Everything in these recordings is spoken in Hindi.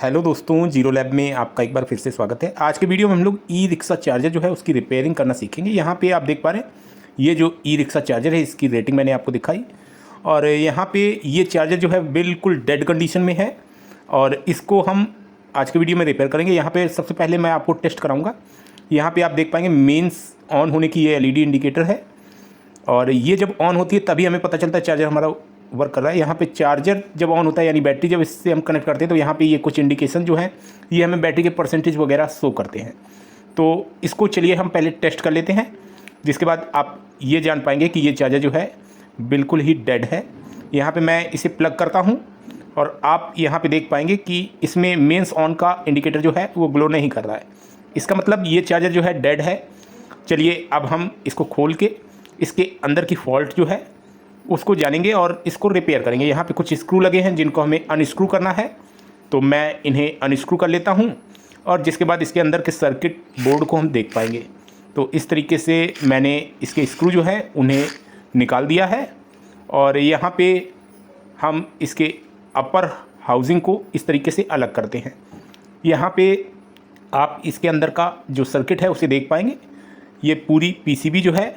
हेलो दोस्तों, जीरो लैब में आपका एक बार फिर से स्वागत है। आज के वीडियो में हम लोग ई रिक्शा चार्जर जो है उसकी रिपेयरिंग करना सीखेंगे। यहाँ पे आप देख पा रहे हैं, ये जो ई रिक्शा चार्जर है इसकी रेटिंग मैंने आपको दिखाई और यहाँ पे ये चार्जर जो है बिल्कुल डेड कंडीशन में है और इसको हम आज के वीडियो में रिपेयर करेंगे। यहाँ पर सबसे पहले मैं आपको टेस्ट कराऊँगा। यहाँ पर आप देख पाएंगे मेन्स ऑन होने की ये LED इंडिकेटर है और ये जब ऑन होती है तभी हमें पता चलता है चार्जर हमारा वर्क कर रहा है। यहाँ पे चार्जर जब ऑन होता है यानी बैटरी जब इससे हम कनेक्ट करते हैं तो यहाँ पे ये कुछ इंडिकेशन जो है ये हमें बैटरी के परसेंटेज वगैरह शो करते हैं। तो इसको चलिए हम पहले टेस्ट कर लेते हैं, जिसके बाद आप ये जान पाएंगे कि ये चार्जर जो है बिल्कुल ही डेड है। यहाँ पर मैं इसे प्लग करता हूँ और आप यहाँ पर देख पाएंगे कि इसमें मेन्स ऑन का इंडिकेटर जो है वो ग्लो नहीं कर रहा है। इसका मतलब ये चार्जर जो है डेड है। चलिए अब हम इसको खोल के इसके अंदर की फॉल्ट जो है उसको जानेंगे और इसको रिपेयर करेंगे। यहाँ पे कुछ स्क्रू लगे हैं जिनको हमें अनस्क्रू करना है, तो मैं इन्हें अनस्क्रू कर लेता हूँ और जिसके बाद इसके अंदर के सर्किट बोर्ड को हम देख पाएंगे। तो इस तरीके से मैंने इसके स्क्रू जो है उन्हें निकाल दिया है और यहाँ पे हम इसके अपर हाउसिंग को इस तरीके से अलग करते हैं। यहाँ पे आप इसके अंदर का जो सर्किट है उसे देख पाएंगे। ये पूरी PCB जो है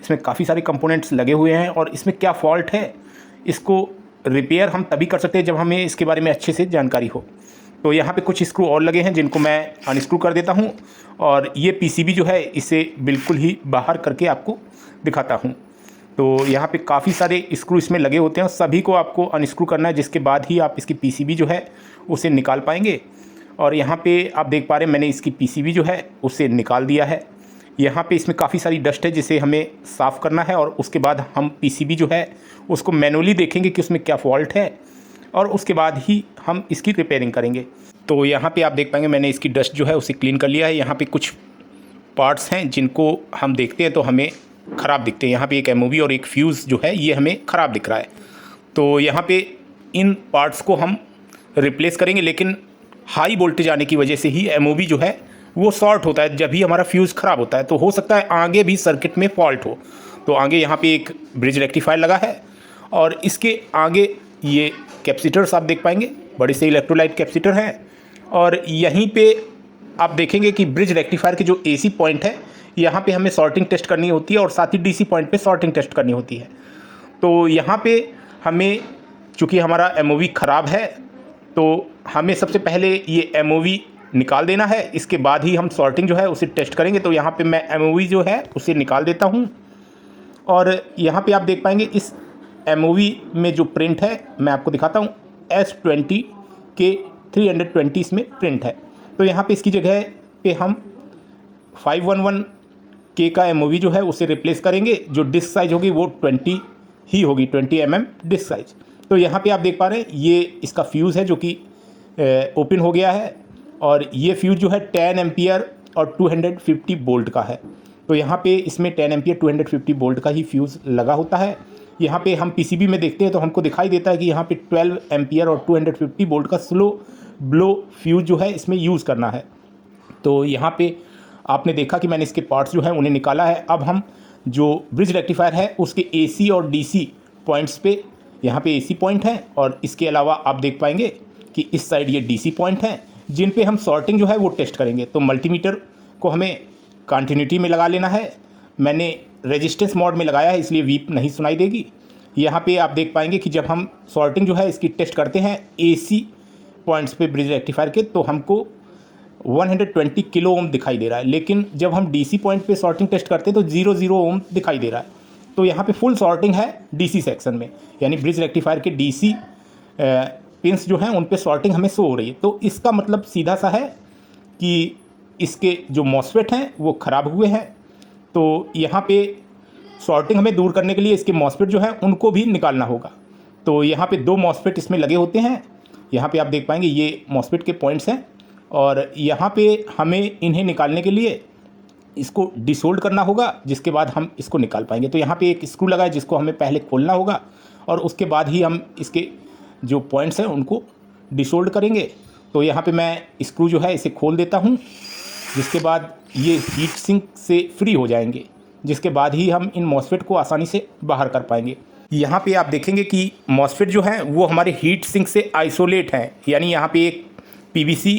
इसमें काफ़ी सारे कंपोनेंट्स लगे हुए हैं और इसमें क्या फॉल्ट है इसको रिपेयर हम तभी कर सकते हैं जब हमें इसके बारे में अच्छे से जानकारी हो। तो यहाँ पे कुछ स्क्रू और लगे हैं जिनको मैं अनस्क्रू कर देता हूँ और ये PCB जो है इसे बिल्कुल ही बाहर करके आपको दिखाता हूँ। तो यहाँ पे काफ़ी सारे स्क्रू इसमें लगे होते हैं, सभी को आपको अनस्क्रू करना है, जिसके बाद ही आप इसकी PCB जो है उसे निकाल पाएंगे। और यहाँ पर आप देख पा रहे हैं मैंने इसकी PCB जो है उसे निकाल दिया है। यहाँ पे इसमें काफ़ी सारी डस्ट है जिसे हमें साफ़ करना है और उसके बाद हम PCB जो है उसको मैनुअली देखेंगे कि उसमें क्या फॉल्ट है और उसके बाद ही हम इसकी रिपेयरिंग करेंगे। तो यहाँ पे आप देख पाएंगे मैंने इसकी डस्ट जो है उसे क्लीन कर लिया है। यहाँ पे कुछ पार्ट्स हैं जिनको हम देखते हैं तो हमें ख़राब दिखते हैं। यहाँ पे एक MOV और एक फ्यूज़ जो है ये हमें ख़राब दिख रहा है। तो यहाँ पर इन पार्ट्स को हम रिप्लेस करेंगे, लेकिन हाई वोल्टेज आने की वजह से ही MOV जो है वो शॉर्ट होता है जब भी हमारा फ्यूज़ ख़राब होता है। तो हो सकता है आगे भी सर्किट में फॉल्ट हो। तो आगे यहाँ पे एक ब्रिज रेक्टिफायर लगा है और इसके आगे ये कैपेसिटर्स आप देख पाएंगे, बड़े से इलेक्ट्रोलाइट कैपेसिटर हैं। और यहीं पे आप देखेंगे कि ब्रिज रेक्टिफायर के जो AC पॉइंट है यहाँ पे हमें सॉर्टिंग टेस्ट करनी होती है और साथ ही DC पॉइंट पे सॉर्टिंग टेस्ट करनी होती है। तो यहाँ पे हमें, चूँकि हमारा MOV ख़राब है, तो हमें सबसे पहले ये MOV निकाल देना है, इसके बाद ही हम सॉर्टिंग जो है उसे टेस्ट करेंगे। तो यहाँ पे मैं MOV जो है उसे निकाल देता हूँ और यहाँ पे आप देख पाएंगे इस MOV में जो प्रिंट है मैं आपको दिखाता हूँ, S20 के 320 इसमें प्रिंट है। तो यहाँ पे इसकी जगह पे हम 511K का MOV जो है उसे रिप्लेस करेंगे। जो डिस्क साइज़ होगी वो 20 ही होगी, 20 mm डिस्क साइज़। तो यहाँ पर आप देख पा रहे हैं ये इसका फ्यूज़ है जो कि ओपन हो गया है और ये फ्यूज़ जो है 10 एम्पियर और 250 वोल्ट का है। तो यहाँ पे इसमें 10 एम्पियर 250 वोल्ट का ही फ्यूज़ लगा होता है। यहाँ पे हम PCB में देखते हैं तो हमको दिखाई देता है कि यहाँ पे 12 एम्पियर और 250 वोल्ट का स्लो ब्लो फ्यूज़ जो है इसमें यूज़ करना है। तो यहाँ पे आपने देखा कि मैंने इसके पार्ट्स जो है उन्हें निकाला है। अब हम जो ब्रिज रेक्टिफायर है उसके AC और DC पॉइंट्स पे, यहाँ पे AC पॉइंट हैं और इसके अलावा आप देख पाएंगे कि इस साइड ये DC पॉइंट हैं जिन पे हम सॉर्टिंग जो है वो टेस्ट करेंगे। तो मल्टीमीटर को हमें कंटिन्यूटी में लगा लेना है। मैंने रेजिस्टेंस मोड में लगाया है इसलिए वीप नहीं सुनाई देगी। यहाँ पे आप देख पाएंगे कि जब हम सॉर्टिंग जो है इसकी टेस्ट करते हैं AC पॉइंट्स पे ब्रिज रेक्टिफायर के, तो हमको 120 किलो ओम दिखाई दे रहा है, लेकिन जब हम DC पॉइंट पे सॉर्टिंग टेस्ट करते हैं तो 00 ओम दिखाई दे रहा है। तो यहाँ पे फुल सॉर्टिंग है DC सेक्शन में, यानी ब्रिज रेक्टिफायर के DC पिंस जो हैं उन पे सॉर्टिंग हमें शो हो रही है। तो इसका मतलब सीधा सा है कि इसके जो मॉसफेट हैं वो ख़राब हुए हैं। तो यहाँ पे सॉर्टिंग हमें दूर करने के लिए इसके मॉसफेट जो हैं उनको भी निकालना होगा। तो यहाँ पे 2 मॉसफेट इसमें लगे होते हैं। यहाँ पे आप देख पाएंगे ये मॉसफेट के पॉइंट्स हैं और यहाँ पे हमें इन्हें निकालने के लिए इसको डिसोल्ड करना होगा, जिसके बाद हम इसको निकाल पाएंगे। तो यहाँ पर एक स्क्रू लगा है जिसको हमें पहले खोलना होगा और उसके बाद ही हम इसके जो पॉइंट्स हैं उनको डिसोल्ड करेंगे। तो यहाँ पे मैं स्क्रू जो है इसे खोल देता हूँ, जिसके बाद ये हीट सिंक से फ्री हो जाएंगे, जिसके बाद ही हम इन मॉसफेट को आसानी से बाहर कर पाएंगे। यहाँ पे आप देखेंगे कि मॉसफेट जो है वो हमारे हीट सिंक से आइसोलेट हैं, यानी यहाँ पे एक पीवीसी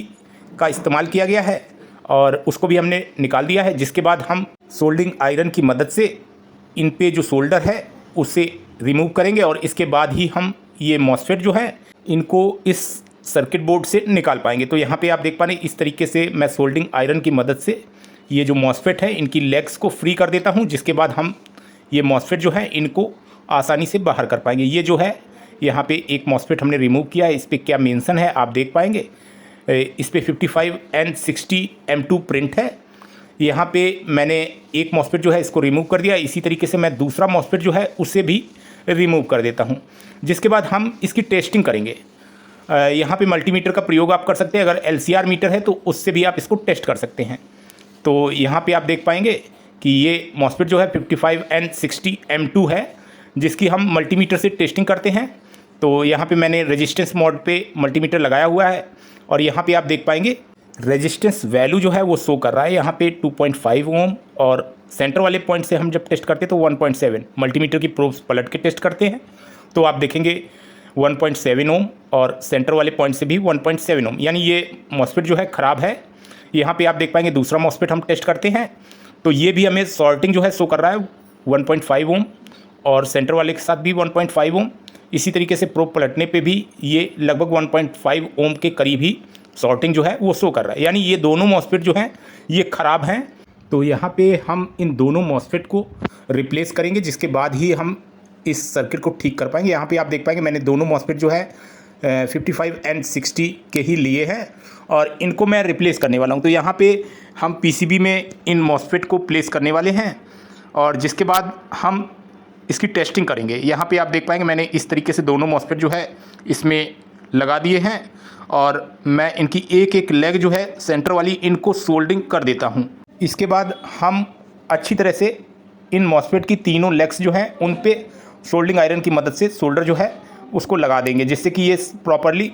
का इस्तेमाल किया गया है और उसको भी हमने निकाल दिया है। जिसके बाद हम सोल्डिंग आयरन की मदद से इन पे जो सोल्डर है उसे रिमूव करेंगे और इसके बाद ही हम ये मॉसफेट जो है इनको इस सर्किट बोर्ड से निकाल पाएंगे। तो यहाँ पे आप देख पा रहे हैं इस तरीके से मैं सोल्डिंग आयरन की मदद से ये जो मॉसफेट है इनकी लेग्स को फ्री कर देता हूँ, जिसके बाद हम ये मॉसफेट जो है इनको आसानी से बाहर कर पाएंगे। ये जो है यहाँ पे एक मॉसफेट हमने रिमूव किया है, इस पर क्या मेंशन है आप देख पाएंगे। इस पर 55N60 M2 प्रिंट है। यहाँ पे मैंने एक मॉसफेट जो है इसको रिमूव कर दिया। इसी तरीके से मैं दूसरा मॉसफेट जो है उसे भी रिमूव कर देता हूँ। जिसके बाद हम इसकी टेस्टिंग करेंगे। यहाँ पे मल्टीमीटर का प्रयोग आप कर सकते हैं, अगर LCR मीटर है तो उससे भी आप इसको टेस्ट कर सकते हैं। तो यहाँ पे आप देख पाएंगे कि ये मॉसफेट जो है 55N60 M2 है, जिसकी हम मल्टीमीटर से टेस्टिंग करते हैं। तो यहाँ पे मैंने रेजिस्टेंस मोड पे मल्टीमीटर लगाया हुआ है और यहाँ पे आप देख पाएंगे रेजिस्टेंस वैल्यू जो है वो शो कर रहा है यहाँ पे 2.5 ओम, और सेंटर वाले पॉइंट से हम जब टेस्ट करते हैं तो 1.7। मल्टीमीटर की प्रोब्स पलट के टेस्ट करते हैं तो आप देखेंगे 1.7 ओम और सेंटर वाले पॉइंट से भी 1.7 ओम, यानी ये मॉसफेट जो है ख़राब है। यहाँ पे आप देख पाएंगे दूसरा मॉसफेट हम टेस्ट करते हैं तो ये भी हमें सॉर्टिंग जो है शो कर रहा है 1.5 ओम और सेंटर वाले के साथ भी 1.5 ओम। इसी तरीके से प्रोब पलटने पे भी ये लगभग 1.5 ओम के करीब ही सॉर्टिंग जो है वो शो कर रहा है, यानी ये दोनों मॉसफेट जो हैं ये ख़राब हैं। तो यहाँ पे हम इन दोनों मॉसफेट को रिप्लेस करेंगे, जिसके बाद ही हम इस सर्किट को ठीक कर पाएंगे। यहाँ पे आप देख पाएंगे मैंने दोनों मॉसफेट जो है 55N60 के ही लिए हैं और इनको मैं रिप्लेस करने वाला हूँ। तो यहाँ पे हम PCB में इन मॉसफेट को प्लेस करने वाले हैं और जिसके बाद हम इसकी टेस्टिंग करेंगे। यहाँ पे आप देख पाएंगे मैंने इस तरीके से दोनों मॉसफेट जो है इसमें लगा दिए हैं और मैं इनकी एक एक लेग जो है सेंटर वाली इनको सोल्डिंग कर देता हूँ। इसके बाद हम अच्छी तरह से इन मॉसफेट की तीनों लेग्स जो हैं उन पे सोल्डिंग आयरन की मदद से सोल्डर जो है उसको लगा देंगे, जिससे कि ये प्रॉपरली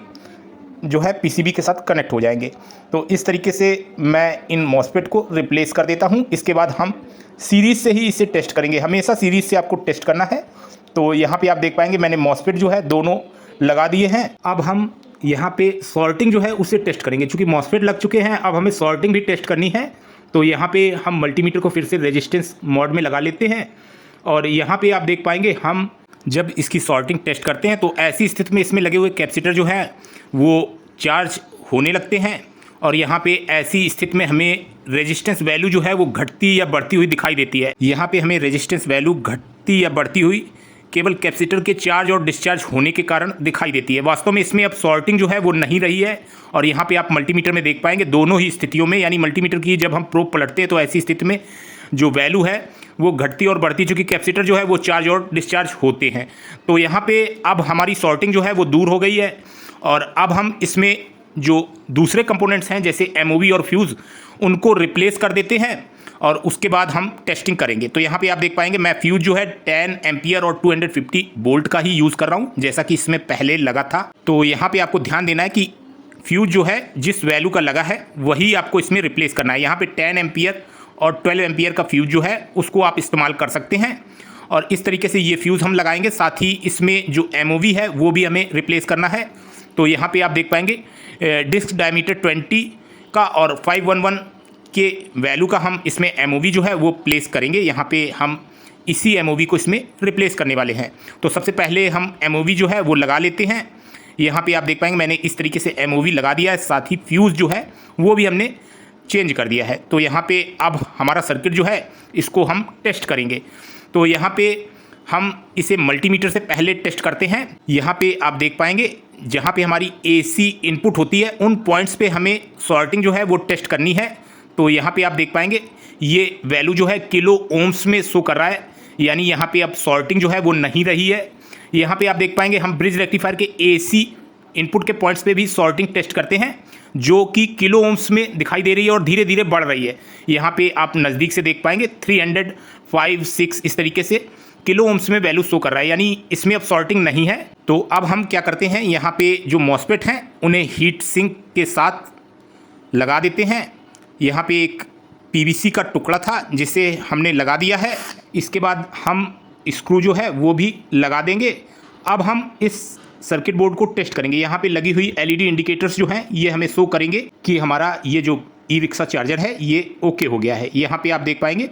जो है PCB के साथ कनेक्ट हो जाएंगे। तो इस तरीके से मैं इन मॉसफेट को रिप्लेस कर देता हूँ। इसके बाद हम सीरीज़ से ही इसे टेस्ट करेंगे, हमेशा सीरीज़ से आपको टेस्ट करना है। तो यहाँ पे आप देख पाएंगे मैंने मॉसफेट जो है दोनों लगा दिए हैं। अब हम यहाँ पे सॉर्टिंग जो है उसे टेस्ट करेंगे। चूँकि मॉसफेट लग चुके हैं अब हमें सॉर्टिंग भी टेस्ट करनी है। तो यहाँ पे हम मल्टीमीटर को फिर से रेजिस्टेंस मोड में लगा लेते हैं और यहाँ पे आप देख पाएंगे हम जब इसकी सॉर्टिंग टेस्ट करते हैं तो ऐसी स्थिति में इसमें लगे हुए कैपेसिटर जो हैं वो चार्ज होने लगते हैं और यहाँ पे ऐसी स्थिति में हमें रेजिस्टेंस वैल्यू जो है वो घटती या बढ़ती हुई दिखाई देती है। यहाँ पे हमें रेजिस्टेंस वैल्यू घटती या बढ़ती हुई केवल कैपेसिटर के चार्ज और डिस्चार्ज होने के कारण दिखाई देती है। वास्तव में इसमें अब सॉर्टिंग जो है वो नहीं रही है और यहाँ पे आप मल्टीमीटर में देख पाएंगे दोनों ही स्थितियों में, यानी मल्टीमीटर की जब हम प्रोब पलटते हैं तो ऐसी स्थिति में जो वैल्यू है वो घटती और बढ़ती, चूँकि कैपेसिटर जो है वो चार्ज और डिस्चार्ज होते हैं। तो यहाँ पे अब हमारी सॉर्टिंग जो है वो दूर हो गई है और अब हम इसमें जो दूसरे कंपोनेंट्स हैं जैसे MOV और फ्यूज़ उनको रिप्लेस कर देते हैं और उसके बाद हम टेस्टिंग करेंगे। तो यहाँ पे आप देख पाएंगे मैं फ्यूज़ जो है 10 एम्पियर और 250 वोल्ट का ही यूज़ कर रहा हूँ, जैसा कि इसमें पहले लगा था। तो यहाँ पे आपको ध्यान देना है कि फ्यूज़ जो है जिस वैल्यू का लगा है वही आपको इसमें रिप्लेस करना है। यहाँ पे 10 एम्पियर और 12 एम्पियर का फ्यूज़ जो है उसको आप इस्तेमाल कर सकते हैं और इस तरीके से ये फ्यूज़ हम लगाएंगे। साथ ही इसमें जो MOV है वो भी हमें रिप्लेस करना है। तो यहाँ पे आप देख पाएंगे डिस्क डायमीटर 20 का और 511 के वैल्यू का हम इसमें MOV जो है वो प्लेस करेंगे। यहाँ पे हम इसी MOV को इसमें रिप्लेस करने वाले हैं। तो सबसे पहले हम MOV जो है वो लगा लेते हैं। यहाँ पे आप देख पाएंगे मैंने इस तरीके से MOV लगा दिया है, साथ ही फ्यूज़ जो है वो भी हमने चेंज कर दिया है। तो यहाँ पे अब हमारा सर्किट जो है इसको हम टेस्ट करेंगे। तो यहाँ पे हम इसे मल्टीमीटर से पहले टेस्ट करते हैं। यहाँ पे आप देख पाएंगे जहाँ पे हमारी AC इनपुट होती है उन पॉइंट्स पे हमें सॉर्टिंग जो है वो टेस्ट करनी है। तो यहाँ पे आप देख पाएंगे ये वैल्यू जो है किलो ओम्स में शो कर रहा है, यानी यहाँ पे अब सॉर्टिंग जो है वो नहीं रही है। यहाँ पे आप देख पाएंगे हम ब्रिज रेक्टिफायर के AC इनपुट के पॉइंट्स पे भी सॉर्टिंग टेस्ट करते हैं जो कि किलो ओम्स में दिखाई दे रही है और धीरे धीरे बढ़ रही है। यहाँ पे आप नज़दीक से देख पाएंगे 300, 5, 6 इस तरीके से किलो ओम्स में वैल्यू शो कर रहा है, यानी इसमें अब सॉर्टिंग नहीं है। तो अब हम क्या करते हैं, यहाँ पे जो मॉसफेट हैं उन्हें हीट सिंक के साथ लगा देते हैं। यहाँ पे एक PVC का टुकड़ा था जिसे हमने लगा दिया है। इसके बाद हम स्क्रू जो है वो भी लगा देंगे। अब हम इस सर्किट बोर्ड को टेस्ट करेंगे। यहाँ पे लगी हुई एलईडी इंडिकेटर्स जो हैं ये हमें शो करेंगे कि हमारा ये जो ई रिक्शा चार्जर है ये ओके हो गया है। यहाँ पे आप देख पाएंगे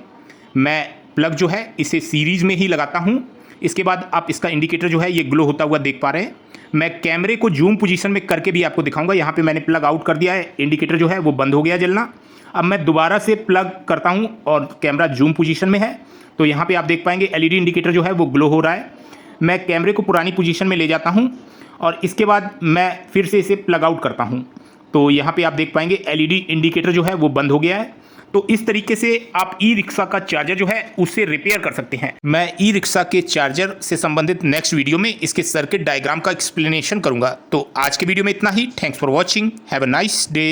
मैं प्लग जो है इसे सीरीज़ में ही लगाता हूँ। इसके बाद आप इसका इंडिकेटर जो है ये ग्लो होता हुआ देख पा रहे हैं। मैं कैमरे को जूम पोजीशन में करके भी आपको दिखाऊंगा। यहाँ पे मैंने प्लग आउट कर दिया है, इंडिकेटर जो है वो बंद हो गया जलना। अब मैं दोबारा से प्लग करता हूँ और कैमरा जूम पोजीशन में है, तो यहाँ पे आप देख पाएंगे एलईडी इंडिकेटर जो है वो ग्लो हो रहा है। मैं कैमरे को पुरानी पोजीशन में ले जाता हूँ और इसके बाद मैं फिर से इसे प्लग आउट करता हूँ, तो यहाँ पे आप देख पाएंगे एलईडी इंडिकेटर जो है वो बंद हो गया है। तो इस तरीके से आप ई रिक्शा का चार्जर जो है उसे रिपेयर कर सकते हैं। मैं ई रिक्शा के चार्जर से संबंधित नेक्स्ट वीडियो में इसके सर्किट डायग्राम का एक्सप्लेनेशन करूंगा। तो आज के वीडियो में इतना ही। Thanks for watching, have a nice day.